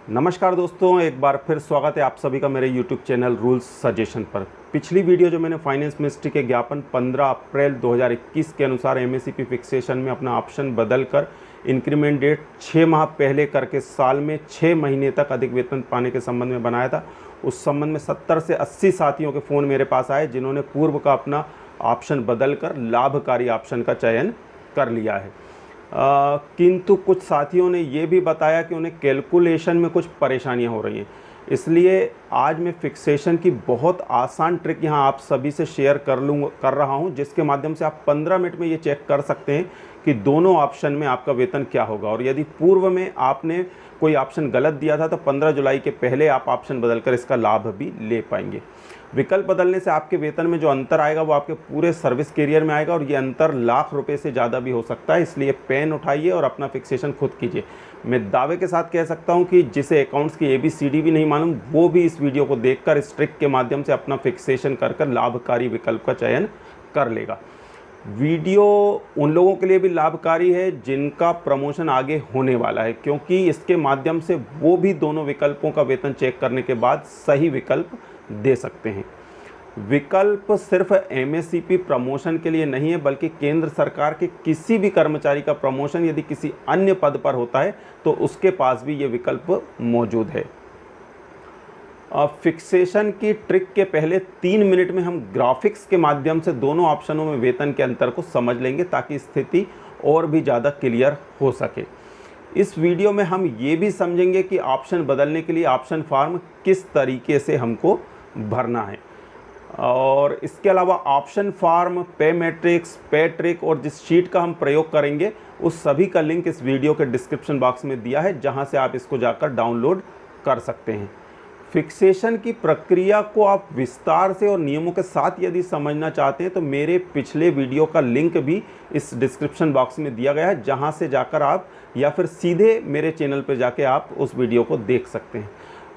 नमस्कार दोस्तों, एक बार फिर स्वागत है आप सभी का मेरे YouTube चैनल रूल्स सजेशन पर। पिछली वीडियो जो मैंने फाइनेंस मिनिस्ट्री के ज्ञापन 15 अप्रैल 2021 के अनुसार MACP फिक्सेशन में अपना ऑप्शन बदलकर इंक्रीमेंट डेट 6 माह पहले करके साल में 6 महीने तक अधिक वेतन पाने के संबंध में बनाया था। उस संबंध में 70 से 80 साथियों के फ़ोन मेरे पास आए जिन्होंने पूर्व का अपना ऑप्शन बदलकर लाभकारी ऑप्शन का चयन कर लिया है। किंतु कुछ साथियों ने ये भी बताया कि उन्हें कैलकुलेशन में कुछ परेशानियां हो रही हैं। इसलिए आज मैं फिक्सेशन की बहुत आसान ट्रिक यहाँ आप सभी से शेयर कर रहा हूँ, जिसके माध्यम से आप 15 मिनट में ये चेक कर सकते हैं कि दोनों ऑप्शन में आपका वेतन क्या होगा। और यदि पूर्व में आपने कोई ऑप्शन गलत दिया था तो 15 जुलाई के पहले आप ऑप्शन बदलकर इसका लाभ भी ले पाएंगे। विकल्प बदलने से आपके वेतन में जो अंतर आएगा वो आपके पूरे सर्विस करियर में आएगा और ये अंतर लाख रुपए से ज़्यादा भी हो सकता है। इसलिए पेन उठाइए और अपना फिक्सेशन खुद कीजिए। मैं दावे के साथ कह सकता हूँ कि जिसे अकाउंट्स की ABCD भी नहीं मालूम वो भी इस वीडियो को देखकर इस ट्रिक के माध्यम से अपना फिक्सेशन कर लाभकारी विकल्प का चयन कर लेगा। वीडियो उन लोगों के लिए भी लाभकारी है जिनका प्रमोशन आगे होने वाला है, क्योंकि इसके माध्यम से वो भी दोनों विकल्पों का वेतन चेक करने के बाद सही विकल्प दे सकते हैं। विकल्प सिर्फ MACP प्रमोशन के लिए नहीं है, बल्कि केंद्र सरकार के किसी भी कर्मचारी का प्रमोशन यदि किसी अन्य पद पर होता है तो उसके पास भी ये विकल्प मौजूद है। फिक्सेशन की ट्रिक के पहले 3 मिनट में हम ग्राफिक्स के माध्यम से दोनों ऑप्शनों में वेतन के अंतर को समझ लेंगे ताकि स्थिति और भी ज़्यादा क्लियर हो सके। इस वीडियो में हम ये भी समझेंगे कि ऑप्शन बदलने के लिए ऑप्शन फॉर्म किस तरीके से हमको भरना है, और इसके अलावा ऑप्शन फॉर्म, पे मैट्रिक्स, पे ट्रिक और जिस शीट का हम प्रयोग करेंगे उस सभी का लिंक इस वीडियो के डिस्क्रिप्शन बॉक्स में दिया है, जहां से आप इसको जाकर डाउनलोड कर सकते हैं। फिक्सेशन की प्रक्रिया को आप विस्तार से और नियमों के साथ यदि समझना चाहते हैं तो मेरे पिछले वीडियो का लिंक भी इस डिस्क्रिप्शन बॉक्स में दिया गया है, जहां से जाकर आप या फिर सीधे मेरे चैनल पर जाके आप उस वीडियो को देख सकते हैं।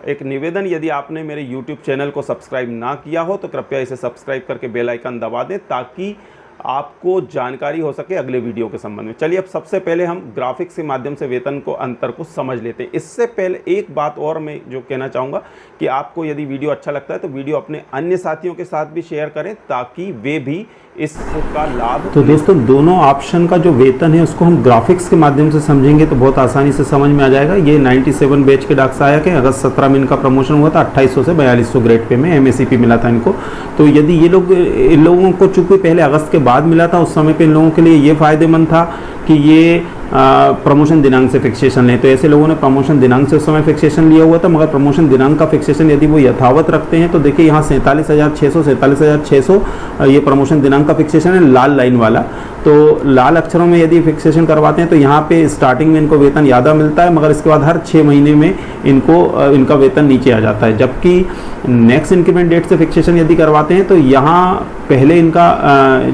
एक निवेदन, यदि आपने मेरे YouTube चैनल को सब्सक्राइब ना किया हो तो कृपया इसे सब्सक्राइब करके बेल आइकन दबा दें ताकि आपको जानकारी हो सके अगले वीडियो के संबंध में। चलिए अब सबसे पहले हम ग्राफिक्स के माध्यम से वेतन को अंतर को समझ लेते हैं। इससे पहले एक बात और मैं जो कहना चाहूँगा कि आपको यदि वीडियो अच्छा लगता है तो वीडियो अपने अन्य साथियों के साथ भी शेयर करें ताकि वे भी इसका लाभ। तो दोस्तों, दोनों ऑप्शन का जो वेतन है उसको हम ग्राफिक्स के माध्यम से समझेंगे तो बहुत आसानी से समझ में आ जाएगा। ये 97 बैच के डाक सहायक है। अगस्त 17 में इनका प्रमोशन हुआ था। 2800 से 4200 ग्रेड पे में MACP मिला था इनको। तो यदि इन लोगों को चूंकि पहले अगस्त के बाद मिला था, उस समय पे इन लोगों के लिए ये फायदेमंद था कि ये प्रमोशन दिनांक से फिक्सेशन लें। तो ऐसे लोगों ने प्रमोशन दिनांक से उस समय फिक्सेशन लिया हुआ था, मगर प्रमोशन दिनांक का फिक्सेशन यदि वो यथावत रखते हैं तो देखिए यहाँ 47,600 ये प्रमोशन दिनांक का फिक्सेशन है, लाल लाइन वाला। तो लाल अक्षरों में यदि फिक्सेशन करवाते हैं तो यहाँ पे स्टार्टिंग में इनको वेतन ज़्यादा मिलता है, मगर इसके बाद हर 6 महीने में इनका वेतन नीचे आ जाता है। जबकि नेक्स्ट इंक्रीमेंट डेट से फिक्सेशन यदि करवाते हैं तो यहाँ पहले इनका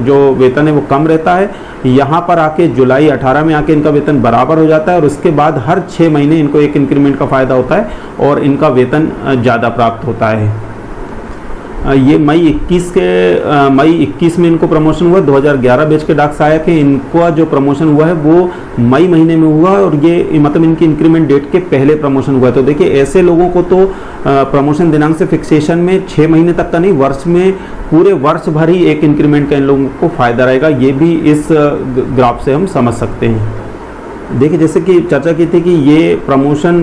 जो वेतन है वो कम रहता है, यहाँ पर आके जुलाई 18 में आके इनका वेतन बराबर हो जाता है और उसके बाद हर 6 महीने इनको एक इंक्रीमेंट का फ़ायदा होता है और इनका वेतन ज़्यादा प्राप्त होता है। ये मई 21 में इनको प्रमोशन हुआ। 2011 बैच के डाक सहायक है। इनका जो प्रमोशन हुआ है वो मई महीने में हुआ और ये मतलब इनकी इंक्रीमेंट डेट के पहले प्रमोशन हुआ है। तो देखिए ऐसे लोगों को तो प्रमोशन दिनांक से फिक्सेशन में 6 महीने तक का नहीं, वर्ष में पूरे वर्ष भर ही एक इंक्रीमेंट का इन लोगों को फायदा रहेगा। ये भी इस ग्राफ से हम समझ सकते हैं। देखिए जैसे कि चर्चा की थी कि ये प्रमोशन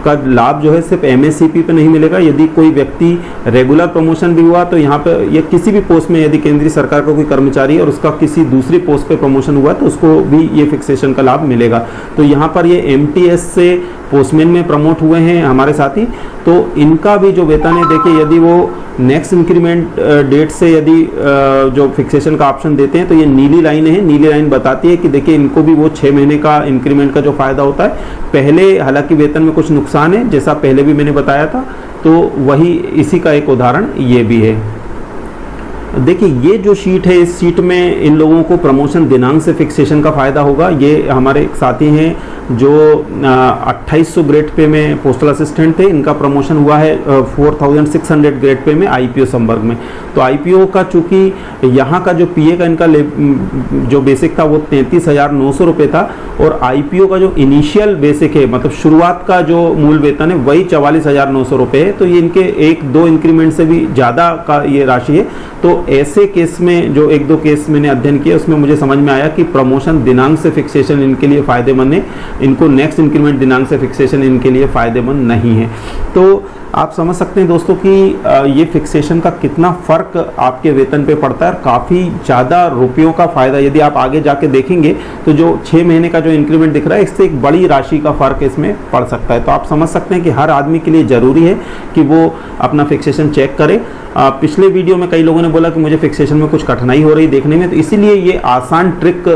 का लाभ जो है सिर्फ MACP पे नहीं मिलेगा। यदि कोई व्यक्ति रेगुलर प्रमोशन भी हुआ तो यहाँ पे ये किसी भी पोस्ट में यदि केंद्रीय सरकार का कोई कर्मचारी है और उसका किसी दूसरी पोस्ट पे प्रमोशन हुआ तो उसको भी ये फिक्सेशन का लाभ मिलेगा। तो यहाँ पर ये MTS से पोस्टमैन में प्रमोट हुए हैं हमारे साथी, तो इनका भी जो वेतन है देखिए यदि वो नेक्स्ट इंक्रीमेंट डेट से यदि जो फिक्सेशन का ऑप्शन देते हैं तो ये नीली लाइन है। नीली लाइन बताती है कि देखिए इनको भी वो 6 महीने का इंक्रीमेंट का जो फायदा होता है। पहले हालांकि वेतन में कुछ नुकसान है, जैसा पहले भी मैंने बताया था, तो वही इसी का एक उदाहरण ये भी है। देखिए ये जो शीट है, इस शीट में इन लोगों को प्रमोशन दिनांक से फिक्सेशन का फायदा होगा। ये हमारे एक साथी हैं जो 2800 ग्रेड पे में पोस्टल असिस्टेंट थे, इनका प्रमोशन हुआ है 4600 ग्रेड पे में आईपीओ संवर्ग में। तो आईपीओ का चूँकि यहाँ का जो पीए का इनका जो बेसिक था वो 33,900 रुपये था, और आईपीओ का जो इनिशियल बेसिक है, मतलब शुरुआत का जो मूल वेतन है वही 44,900 रुपये है। तो ये इनके 1-2 इंक्रीमेंट से भी ज़्यादा का ये राशि है। तो ऐसे केस में जो 1-2 केस मैंने अध्ययन किया उसमें मुझे समझ में आया कि प्रमोशन दिनांक से फिक्सेशन इनके लिए फ़ायदेमंद है, इनको नेक्स्ट इंक्रीमेंट दिनांक से फिक्सेशन इनके लिए फ़ायदेमंद नहीं है। तो आप समझ सकते हैं दोस्तों कि ये फिक्सेशन का कितना फ़र्क आपके वेतन पे पड़ता है, और काफ़ी ज़्यादा रुपयों का फ़ायदा यदि आप आगे जाके देखेंगे तो जो 6 महीने का जो इंक्रीमेंट दिख रहा है इससे एक बड़ी राशि का फ़र्क इसमें पड़ सकता है। तो आप समझ सकते हैं कि हर आदमी के लिए ज़रूरी है कि वो अपना फिक्सेशन चेक करे। पिछले वीडियो में कई लोगों ने बोला कि मुझे फिक्सेशन में कुछ कठिनाई हो रही देखने में, तो इसीलिए ये आसान ट्रिक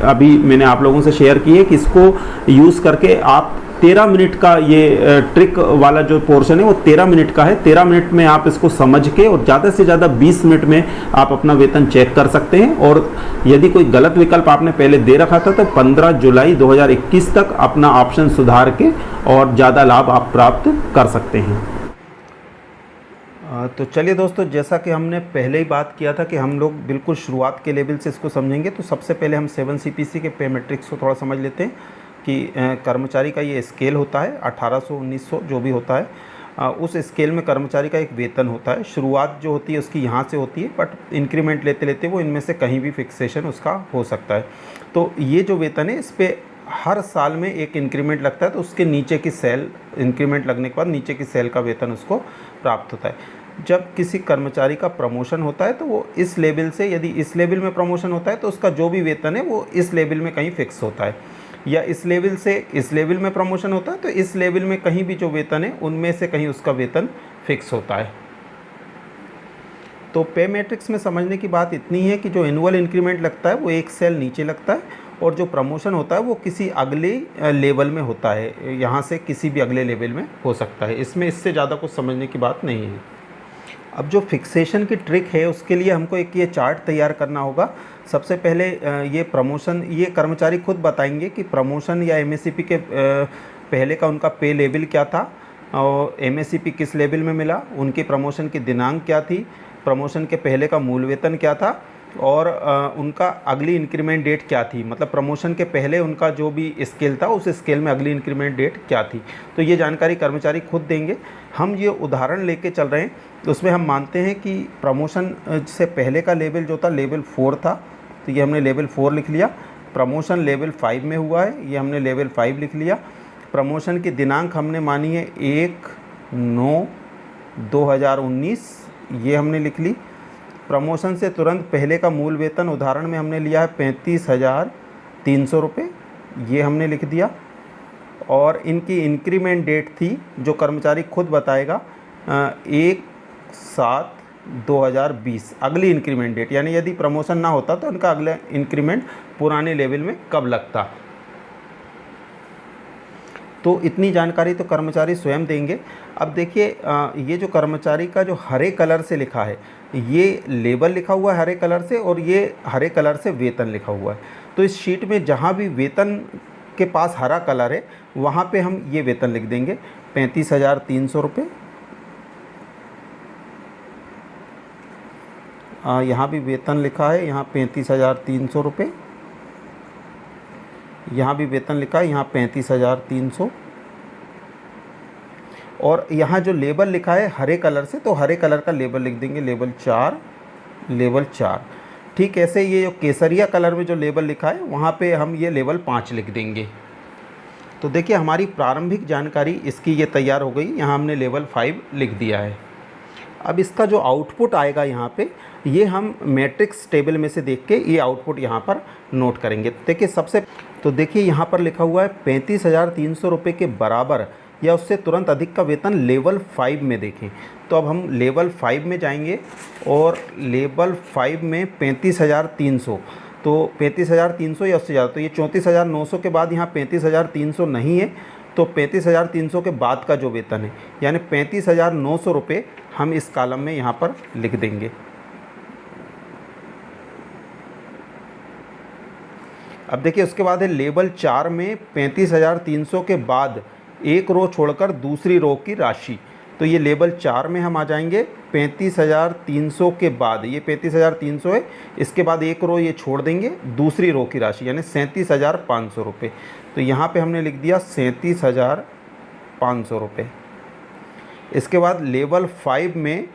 अभी मैंने आप लोगों से शेयर की है कि इसको यूज़ करके आप 13 मिनट का ये ट्रिक वाला जो पोर्शन है वो 13 मिनट का है। 13 मिनट में आप इसको समझ के और ज़्यादा से ज़्यादा 20 मिनट में आप अपना वेतन चेक कर सकते हैं। और यदि कोई गलत विकल्प आपने पहले दे रखा था तो 15 जुलाई 2021 तक अपना ऑप्शन सुधार के और ज़्यादा लाभ आप प्राप्त कर सकते हैं। तो चलिए दोस्तों, जैसा कि हमने पहले ही बात किया था कि हम लोग बिल्कुल शुरुआत के लेवल से इसको समझेंगे, तो सबसे पहले हम 7 CPC के पे मैट्रिक्स को थोड़ा समझ लेते हैं कि कर्मचारी का ये स्केल होता है 1800 1900 जो भी होता है, उस स्केल में कर्मचारी का एक वेतन होता है। शुरुआत जो होती है उसकी यहाँ से होती है, बट इंक्रीमेंट लेते लेते वो इनमें से कहीं भी फिक्सेशन उसका हो सकता है। तो ये जो वेतन है इस पर हर साल में एक इंक्रीमेंट लगता है, तो उसके नीचे की सेल इंक्रीमेंट लगने के बाद नीचे की सेल का वेतन उसको प्राप्त होता है। जब किसी कर्मचारी का प्रमोशन होता है तो वो इस लेवल से, यदि इस लेवल में प्रमोशन होता है तो उसका जो भी वेतन है वो इस लेवल में कहीं फिक्स होता है, या इस लेवल से इस लेवल में प्रमोशन होता है तो इस लेवल में कहीं भी जो वेतन है उनमें से कहीं उसका वेतन फिक्स होता है। तो पे मैट्रिक्स में समझने की बात इतनी है कि जो एनुअल इंक्रीमेंट लगता है वो एक सेल नीचे लगता है, और जो प्रमोशन होता है वो किसी अगले लेवल में होता है, यहाँ से किसी भी अगले लेवल में हो सकता है। इसमें इससे ज़्यादा कुछ समझने की बात नहीं है। अब जो फिक्सेशन की ट्रिक है उसके लिए हमको एक ये चार्ट तैयार करना होगा। सबसे पहले ये प्रमोशन, ये कर्मचारी खुद बताएंगे कि प्रमोशन या एमएससीपी के पहले का उनका पे लेवल क्या था, और एमएससीपी किस लेवल में मिला, उनकी प्रमोशन की दिनांक क्या थी, प्रमोशन के पहले का मूल वेतन क्या था, और उनका अगली इंक्रीमेंट डेट क्या थी, मतलब प्रमोशन के पहले उनका जो भी स्केल था उस स्केल में अगली इंक्रीमेंट डेट क्या थी। तो ये जानकारी कर्मचारी खुद देंगे। हम ये उदाहरण लेके चल रहे हैं, तो उसमें हम मानते हैं कि प्रमोशन से पहले का लेवल जो था लेवल 4 था, तो ये हमने लेवल 4 लिख लिया। प्रमोशन लेवल 5 में हुआ है, ये हमने लेवल 5 लिख लिया। प्रमोशन की दिनांक हमने मानी है 1/9/2019, ये हमने लिख ली। प्रमोशन से तुरंत पहले का मूल वेतन उदाहरण में हमने लिया है 35,300 रुपये, ये हमने लिख दिया। और इनकी इंक्रीमेंट डेट थी जो कर्मचारी खुद बताएगा 1/7/2020, अगली इंक्रीमेंट डेट, यानी यदि प्रमोशन ना होता तो उनका अगला इंक्रीमेंट पुराने लेवल में कब लगता। तो इतनी जानकारी तो कर्मचारी स्वयं देंगे। अब देखिए, ये जो कर्मचारी का जो हरे कलर से लिखा है, ये लेबल लिखा हुआ है हरे कलर से, और ये हरे कलर से वेतन लिखा हुआ है। तो इस शीट में जहाँ भी वेतन के पास हरा कलर है वहाँ पे हम ये वेतन लिख देंगे 35,300 रुपये। यहाँ भी वेतन लिखा है, यहाँ 35,300 रुपये, यहाँ भी वेतन लिखा है, यहाँ 35,300, और यहाँ जो लेबल लिखा है हरे कलर से, तो हरे कलर का लेबल लिख देंगे लेवल 4, लेवल 4। ठीक ऐसे ये जो केसरिया कलर में जो लेबल लिखा है वहाँ पे हम ये लेवल 5 लिख देंगे। तो देखिए हमारी प्रारंभिक जानकारी इसकी ये तैयार हो गई, यहाँ हमने लेवल 5 लिख दिया है। अब इसका जो आउटपुट आएगा यहाँ पे, ये हम मैट्रिक्स टेबल में से देख के ये आउटपुट यहाँ पर नोट करेंगे। देखिए तो देखिए यहाँ पर लिखा हुआ है 35,300 रुपये के बराबर या उससे तुरंत अधिक का वेतन लेवल 5 में देखें। तो अब हम लेवल 5 में जाएंगे, और लेवल 5 में 35,300, तो 35,300 या उससे ज़्यादा, तो ये 34,900 के बाद यहाँ 35,300 नहीं है, तो 35,300 के बाद का जो वेतन है यानी 35,900 रुपये हम इस कॉलम में यहाँ पर लिख देंगे। अब देखिए उसके बाद है लेवल 4 में 35,300 के बाद एक रो छोड़कर दूसरी रो की राशि। तो ये लेवल 4 में हम आ जाएंगे 35,300 के बाद, ये 35,300 है, इसके बाद एक रो ये छोड़ देंगे, दूसरी रो की राशि यानी 37,500 रुपये। तो यहाँ पे हमने लिख दिया 37,500 रुपये। इसके बाद लेवल 5 में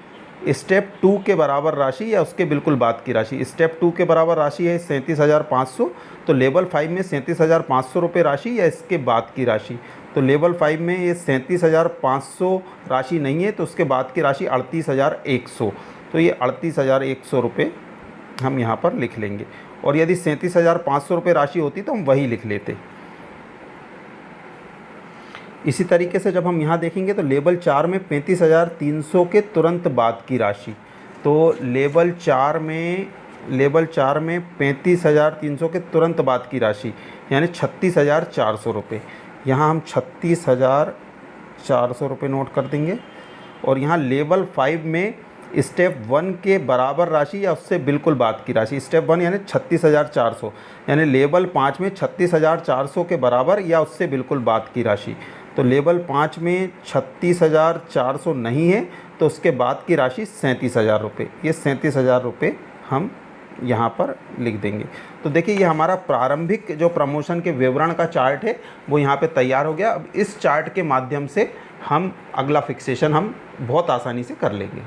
स्टेप 2 के बराबर राशि या उसके बिल्कुल बाद की राशि, स्टेप 2 के बराबर राशि है 37,500, तो लेवल 5 में 37,500 रुपये राशि या इसके बाद की राशि। तो लेवल 5 में ये 37,500 राशि नहीं है, तो उसके बाद की राशि 38,100, तो ये 38,100 रुपये हम यहाँ पर लिख लेंगे। और यदि 37,500 रुपये राशि होती तो हम वही लिख लेते। इसी तरीके से जब हम यहाँ देखेंगे तो लेवल 4 में 35,300 के तुरंत बाद की राशि, तो लेवल 4 में 35,300 के तुरंत बाद की राशि यानी 36,400 रुपये। यहाँ हम 36,400 रुपये नोट कर देंगे। और यहाँ लेवल 5 में स्टेप 1 के बराबर राशि या उससे बिल्कुल बाद की राशि, स्टेप 1 यानी 36,400, यानी लेवल 5 में 36,400 के बराबर या उससे बिल्कुल बाद की राशि। तो लेवल 5 में 36,400 नहीं है, तो उसके बाद की राशि 37,000 रुपये, ये 37,000 रुपये हम यहाँ पर लिख देंगे। तो देखिए ये हमारा प्रारंभिक जो प्रमोशन के विवरण का चार्ट है वो यहाँ पे तैयार हो गया। अब इस चार्ट के माध्यम से हम अगला फिक्सेशन हम बहुत आसानी से कर लेंगे।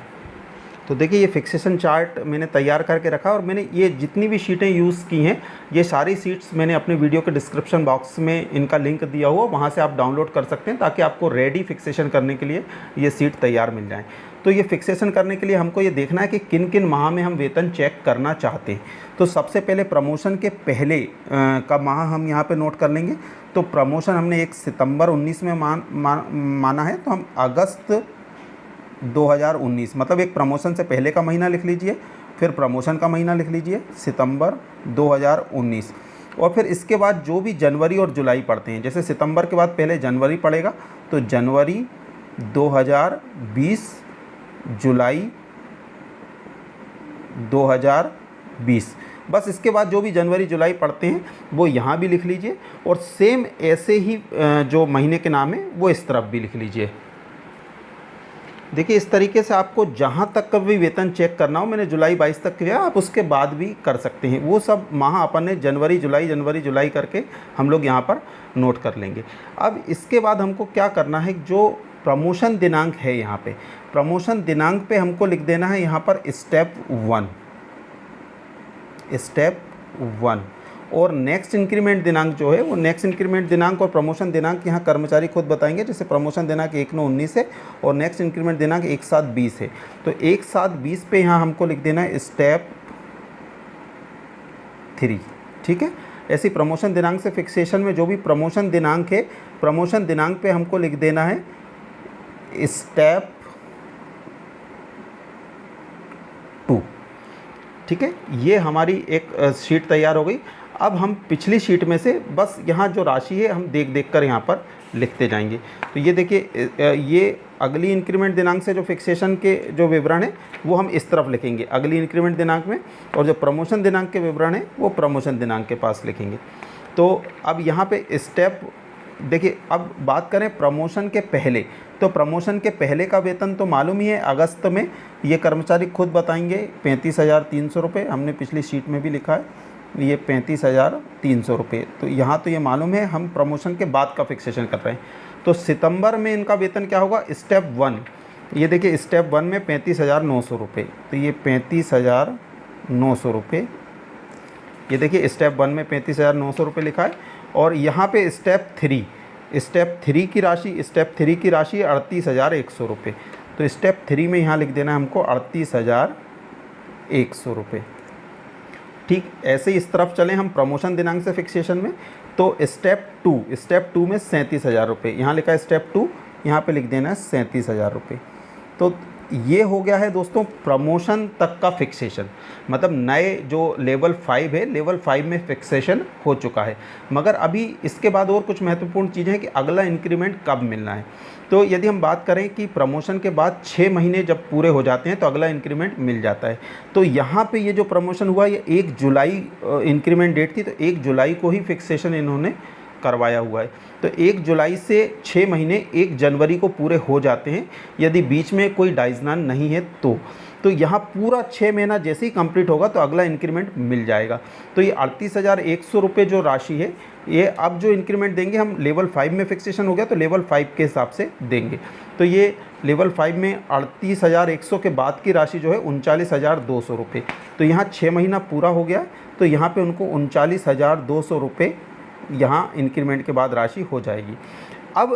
तो देखिए ये फिक्सेशन चार्ट मैंने तैयार करके रखा और मैंने ये जितनी भी शीटें यूज़ की हैं ये सारी शीट्स मैंने अपने वीडियो के डिस्क्रिप्शन बॉक्स में इनका लिंक दिया हुआ, वहाँ से आप डाउनलोड कर सकते हैं ताकि आपको रेडी फिक्सेशन करने के लिए ये शीट तैयार मिल जाए। तो ये फिक्सेशन करने के लिए हमको ये देखना है कि किन किन माह में हम वेतन चेक करना चाहते हैं। तो सबसे पहले प्रमोशन के पहले का माह हम यहाँ पे नोट कर लेंगे। तो प्रमोशन हमने 1 सितंबर 19 में माना है, तो हम अगस्त 2019 मतलब एक प्रमोशन से पहले का महीना लिख लीजिए, फिर प्रमोशन का महीना लिख लीजिए सितंबर 2019, और फिर इसके बाद जो भी जनवरी और जुलाई पढ़ते हैं, जैसे सितंबर के बाद पहले जनवरी पड़ेगा तो जनवरी 2020, जुलाई 2020, बस इसके बाद जो भी जनवरी जुलाई पढ़ते हैं वो यहाँ भी लिख लीजिए। और सेम ऐसे ही जो महीने के नाम है वो इस तरफ भी लिख लीजिए। देखिए इस तरीके से आपको जहाँ तक का भी वेतन चेक करना हो, मैंने जुलाई 22 तक किया, आप उसके बाद भी कर सकते हैं। वो सब माह अपन ने जनवरी जुलाई करके हम लोग यहाँ पर नोट कर लेंगे। अब इसके बाद हमको क्या करना है, जो प्रमोशन दिनांक है यहाँ पे, प्रमोशन दिनांक पे हमको लिख देना है यहाँ पर स्टेप 1, और नेक्स्ट इंक्रीमेंट दिनांक जो है वो नेक्स्ट इंक्रीमेंट दिनांक और प्रमोशन दिनांक यहाँ कर्मचारी खुद बताएंगे। जैसे प्रमोशन दिनांक 1/9/19 है और नेक्स्ट इंक्रीमेंट दिनांक 1/7/20 है, तो 1/7/20 पे यहाँ हमको लिख देना है स्टेप 3, ठीक है। ऐसी प्रमोशन दिनांक से फिक्सेशन में जो भी प्रमोशन दिनांक है, प्रमोशन दिनांक पे हमको लिख देना है स्टेप 2, ठीक है। ये हमारी एक शीट तैयार हो गई। अब हम पिछली शीट में से बस यहाँ जो राशि है हम देख कर यहाँ पर लिखते जाएंगे। तो ये देखिए ये अगली इंक्रीमेंट दिनांक से जो फिक्सेशन के जो विवरण है वो हम इस तरफ लिखेंगे अगली इंक्रीमेंट दिनांक में, और जो प्रमोशन दिनांक के विवरण है वो प्रमोशन दिनांक के पास लिखेंगे। तो अब यहाँ पे स्टेप देखिए, अब बात करें प्रमोशन के पहले, तो प्रमोशन के पहले का वेतन तो मालूम ही है, अगस्त में ये कर्मचारी खुद बताएंगे 35,300 रुपये, हमने पिछली शीट में भी लिखा है ये 35,300 रुपये। तो यहाँ तो ये मालूम है, हम प्रमोशन के बाद का फिक्सेशन कर रहे हैं। तो सितंबर में इनका वेतन क्या होगा, स्टेप 1, ये देखिए स्टेप 1 में 35,900 रुपये, तो ये 35,900 रुपये, ये देखिए स्टेप 1 में 35,900 रुपये लिखा है। और यहाँ पे स्टेप 3 की राशि, स्टेप 3 की राशि 38,100 रुपये, तो स्टेप 3 में यहाँ लिख देना है हमको 38,100 रुपये। ठीक ऐसे ही इस तरफ चलें हम प्रमोशन दिनांक से फिक्सेशन में, तो स्टेप 2 में 37,000 रुपये, यहाँ लिखा है स्टेप 2, यहाँ पे लिख देना है 37,000 रुपये। तो ये हो गया है दोस्तों प्रमोशन तक का फिक्सेशन, मतलब नए जो लेवल 5 है, लेवल 5 में फिक्सेशन हो चुका है। मगर अभी इसके बाद और कुछ महत्वपूर्ण चीज़ें हैं कि अगला इंक्रीमेंट कब मिलना है। तो यदि हम बात करें कि प्रमोशन के बाद 6 महीने जब पूरे हो जाते हैं तो अगला इंक्रीमेंट मिल जाता है। तो यहाँ पे ये जो प्रमोशन हुआ ये 1 जुलाई इंक्रीमेंट डेट थी, तो 1 जुलाई को ही फिक्सेशन इन्होंने करवाया हुआ है। तो 1 जुलाई से 6 महीने 1 जनवरी को पूरे हो जाते हैं यदि बीच में कोई डाइजनान नहीं है तो यहाँ पूरा 6 महीना जैसे ही कंप्लीट होगा तो अगला इंक्रीमेंट मिल जाएगा। तो ये 38,100 रुपये जो राशि है, ये अब जो इंक्रीमेंट देंगे हम लेवल 5 में फिक्सेशन हो गया तो लेवल 5 के हिसाब से देंगे। तो ये लेवल 5 में 38,100 के बाद की राशि जो है 39,200 रुपये। तो यहाँ 6 महीना पूरा हो गया तो यहाँ पे उनको 39,200 रुपये यहाँ इंक्रीमेंट के बाद राशि हो जाएगी। अब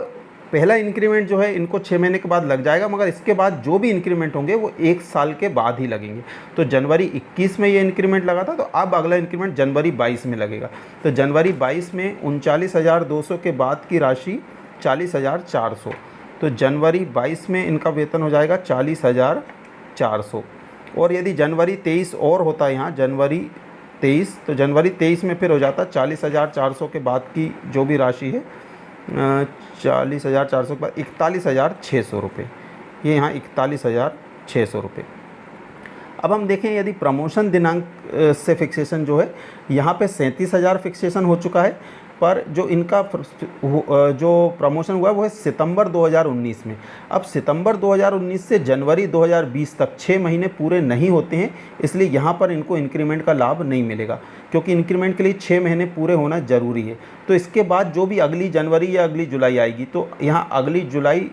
पहला इंक्रीमेंट जो है इनको 6 महीने के बाद लग जाएगा, मगर इसके बाद जो भी इंक्रीमेंट होंगे वो 1 साल के बाद ही लगेंगे। तो जनवरी 21 में ये इंक्रीमेंट लगा था, तो अब अगला इंक्रीमेंट जनवरी 22 में लगेगा। तो जनवरी 22 में 39,200 के बाद की राशि 40,400। तो जनवरी 22 में इनका वेतन हो जाएगा 40,400। और यदि जनवरी 23 और होता है यहाँ जनवरी 23, तो जनवरी 23 में फिर हो जाता 40,400 के बाद की जो भी राशि है 40,400 के बाद 41,600 रुपये, ये यहाँ 41,600 रुपये। अब हम देखें यदि प्रमोशन दिनांक से फिक्सेशन जो है यहाँ पे 37,000 फिक्सेशन हो चुका है, पर जो इनका जो प्रमोशन हुआ है वो है सितंबर 2019 में। अब सितंबर 2019 से जनवरी 2020 तक 6 महीने पूरे नहीं होते हैं, इसलिए यहाँ पर इनको इंक्रीमेंट का लाभ नहीं मिलेगा, क्योंकि इंक्रीमेंट के लिए 6 महीने पूरे होना ज़रूरी है। तो इसके बाद जो भी अगली जनवरी या अगली जुलाई आएगी, तो यहाँ अगली जुलाई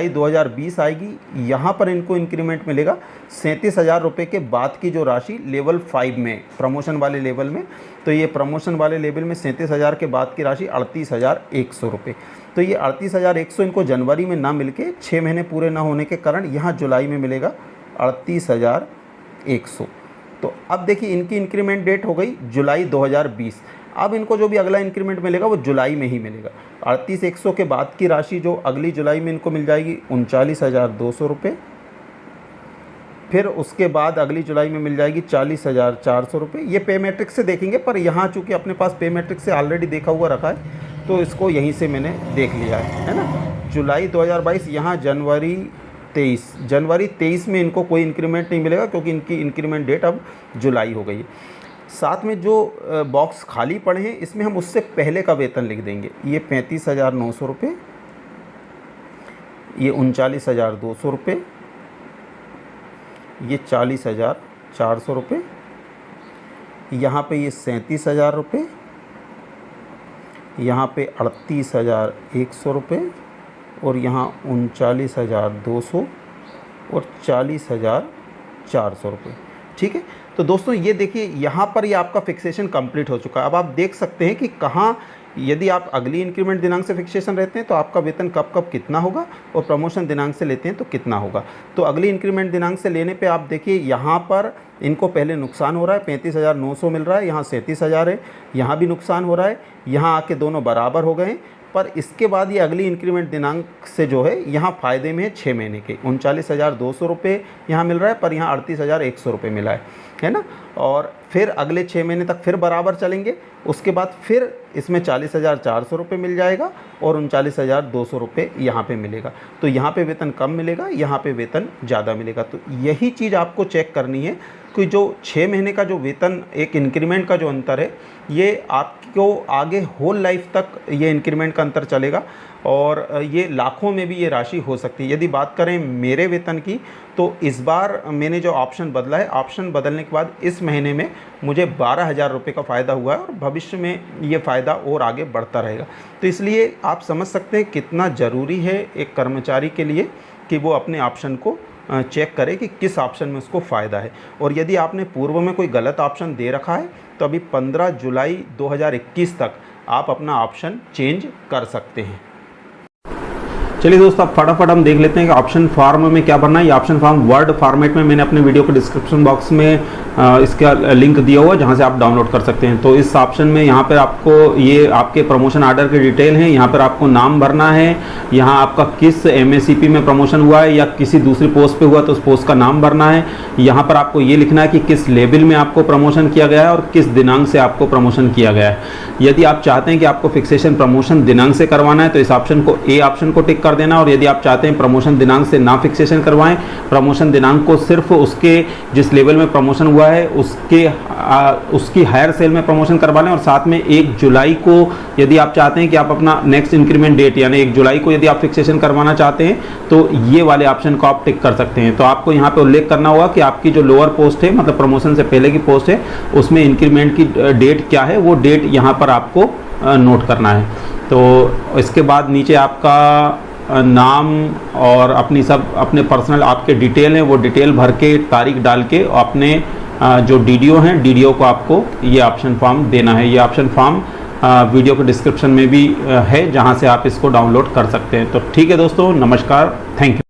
2020 आएगी, यहाँ पर इनको इंक्रीमेंट मिलेगा 37,000 रुपये के बाद की जो राशि लेवल 5 में, प्रमोशन वाले लेवल में। तो ये प्रमोशन वाले लेवल में 37,000 के बाद की राशि 38,100 रुपये। तो ये 38,100 इनको जनवरी में ना मिलके 6 महीने पूरे ना होने के कारण यहाँ जुलाई में मिलेगा 38,100। तो अब देखिए इनकी इंक्रीमेंट डेट हो गई जुलाई 2020। अब इनको जो भी अगला इंक्रीमेंट मिलेगा वो जुलाई में ही मिलेगा। 38,100 के बाद की राशि जो अगली जुलाई में इनको मिल जाएगी 39,200 रुपये। फिर उसके बाद अगली जुलाई में मिल जाएगी 40,400 रुपये। ये पे मैट्रिक्स से देखेंगे, पर यहाँ चूँकि अपने पास पे मैट्रिक्स से ऑलरेडी देखा हुआ रखा है तो इसको यहीं से मैंने देख लिया है ना। जुलाई 2022, यहाँ जनवरी 23 में इनको कोई इंक्रीमेंट नहीं मिलेगा, क्योंकि इनकी इंक्रीमेंट डेट अब जुलाई हो गई है। साथ में जो बॉक्स खाली पड़े हैं इसमें हम उससे पहले का वेतन लिख देंगे। ये 35,900 रुपये, ये 39,200 रुपये, ये 40,400 रुपये, यहाँ पे ये 37,000 रुपये, यहाँ पे 38,100 रुपये, और यहाँ 39,200 और 40,400 रुपये। ठीक है, तो दोस्तों ये देखिए यहाँ पर ये आपका फिक्सेशन कंप्लीट हो चुका है। अब आप देख सकते हैं कि कहाँ, यदि आप अगली इंक्रीमेंट दिनांक से फिक्सेशन रहते हैं तो आपका वेतन कब कब कितना होगा, और प्रमोशन दिनांक से लेते हैं तो कितना होगा। तो अगली इंक्रीमेंट दिनांक से लेने पे आप देखिए यहाँ पर इनको पहले नुकसान हो रहा है, 35,900 मिल रहा है, यहाँ 37,000 है, यहाँ भी नुकसान हो रहा है, यहाँ आके दोनों बराबर हो गए हैं। पर इसके बाद ये अगली इंक्रीमेंट दिनांक से जो है यहाँ फ़ायदे में है 6 महीने के 39,200 रुपये यहाँ मिल रहा है, पर यहाँ 38,100 रुपये मिला है ना। और फिर अगले 6 महीने तक फिर बराबर चलेंगे, उसके बाद फिर इसमें 40,400 रुपये मिल जाएगा और 39,200 रुपये यहाँ पे मिलेगा। तो यहाँ पे वेतन कम मिलेगा, यहाँ पे वेतन ज़्यादा मिलेगा। तो यही चीज़ आपको चेक करनी है कि जो 6 महीने का जो वेतन, एक इंक्रीमेंट का जो अंतर है, ये आपको आगे होल लाइफ तक ये इंक्रीमेंट का अंतर चलेगा, और ये लाखों में भी ये राशि हो सकती है। यदि बात करें मेरे वेतन की, तो इस बार मैंने जो ऑप्शन बदला है, ऑप्शन बदलने के बाद इस महीने में मुझे 12,000 रुपये का फ़ायदा हुआ है, और भविष्य में ये फ़ायदा और आगे बढ़ता रहेगा। तो इसलिए आप समझ सकते हैं कितना ज़रूरी है एक कर्मचारी के लिए कि वो अपने ऑप्शन को चेक करें कि किस ऑप्शन में उसको फ़ायदा है। और यदि आपने पूर्व में कोई गलत ऑप्शन दे रखा है तो अभी 15 जुलाई 2021 तक आप अपना ऑप्शन चेंज कर सकते हैं। चलिए दोस्तों, अब फटाफट हम देख लेते हैं कि ऑप्शन फॉर्म में क्या भरना है। ये ऑप्शन फॉर्म वर्ड फॉर्मेट में मैंने अपने वीडियो को डिस्क्रिप्शन बॉक्स में इसका लिंक दिया हुआ है जहाँ से आप डाउनलोड कर सकते हैं। तो इस ऑप्शन में यहाँ पर आपको ये आपके प्रमोशन आर्डर की डिटेल है, यहाँ पर आपको नाम भरना है, यहाँ आपका किस MACP में प्रमोशन हुआ है या किसी दूसरी पोस्ट पे हुआ तो उस पोस्ट का नाम भरना है। यहाँ पर आपको ये लिखना है कि किस लेवल में आपको प्रमोशन किया गया है और किस दिनांक से आपको प्रमोशन किया गया है। यदि आप चाहते हैं कि आपको फिक्सेशन प्रमोशन दिनांक से करवाना है तो इस ऑप्शन को ए ऑप्शन को टिक कर देना, और यदि आप चाहते हैं प्रमोशन दिनांक से ना फिक्सेशन करवाएं, प्रमोशन दिनांक को सिर्फ उसके जिस लेवल में प्रमोशन हुआ है उसकी हायर सेल में प्रमोशन करवा लें, और साथ में 1 जुलाई को यदि आप चाहते हैं कि आप अपना नेक्स्ट इंक्रीमेंट डेट यानी 1 जुलाई को यदि आप फिक्सेशन करवाना चाहते हैं तो ये वाले ऑप्शन को आप टिक कर सकते हैं। तो आपको यहाँ पे उल्लेख करना होगा कि आपकी जो लोअर पोस्ट है मतलब प्रमोशन से पहले की पोस्ट है उसमें इंक्रीमेंट की डेट क्या है, वो डेट यहाँ पर आपको नोट करना है। तो इसके बाद नीचे आपका नाम और अपने पर्सनल आपके डिटेल हैं वो डिटेल भर के तारीख डाल के अपने जो DDO हैं DDO को आपको ये ऑप्शन फॉर्म देना है। ये ऑप्शन फॉर्म वीडियो के डिस्क्रिप्शन में भी है जहां से आप इसको डाउनलोड कर सकते हैं। तो ठीक है दोस्तों, नमस्कार, थैंक यू।